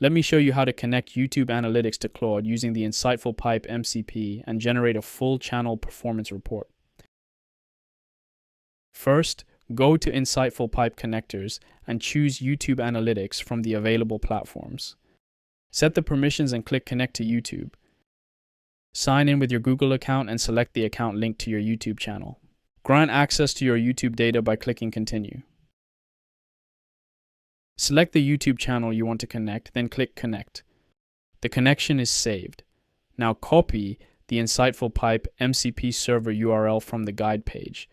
Let me show you how to connect YouTube Analytics to Claude using the InsightfulPipe MCP and generate a full channel performance report. First, go to InsightfulPipe connectors and choose YouTube Analytics from the available platforms. Set the permissions and click Connect to YouTube. Sign in with your Google account and select the account linked to your YouTube channel. Grant access to your YouTube data by clicking Continue. Select the YouTube channel you want to connect, then click Connect. The connection is saved. Now copy the InsightfulPipe MCP server URL from the guide page.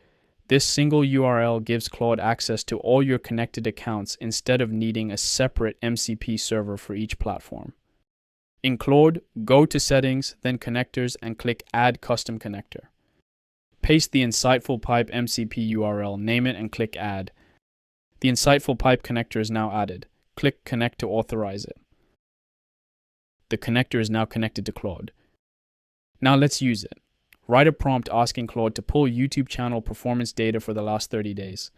This single URL gives Claude access to all your connected accounts instead of needing a separate MCP server for each platform. In Claude, go to Settings, then Connectors, and click Add Custom Connector. Paste the InsightfulPipe MCP URL, name it, and click Add. The InsightfulPipe connector is now added. Click Connect to authorize it. The connector is now connected to Claude. Now let's use it. Write a prompt asking Claude to pull YouTube channel performance data for the last 30 days.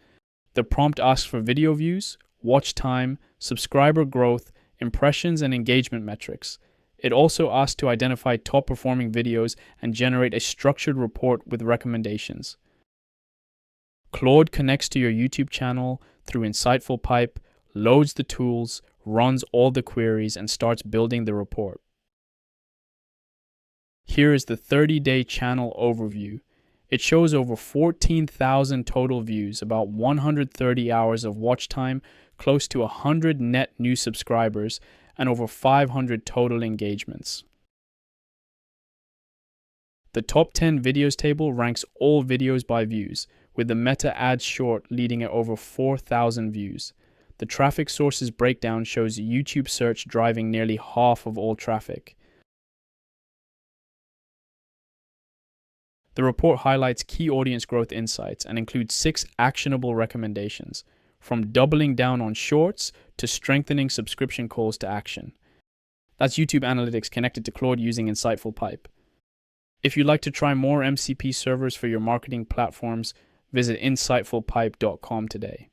The prompt asks for video views, watch time, subscriber growth, impressions, and engagement metrics. It also asks to identify top performing videos and generate a structured report with recommendations. Claude connects to your YouTube channel through InsightfulPipe, loads the tools, runs all the queries, and starts building the report. Here is the 30-day channel overview. It shows over 14,000 total views, about 130 hours of watch time, close to 100 net new subscribers, and over 500 total engagements. The top 10 videos table ranks all videos by views, with the meta ads short leading at over 4,000 views. The traffic sources breakdown shows YouTube search driving nearly half of all traffic. The report highlights key audience growth insights and includes 6 actionable recommendations, from doubling down on shorts to strengthening subscription calls to action. That's YouTube Analytics connected to Claude using InsightfulPipe. If you'd like to try more MCP servers for your marketing platforms, visit InsightfulPipe.com today.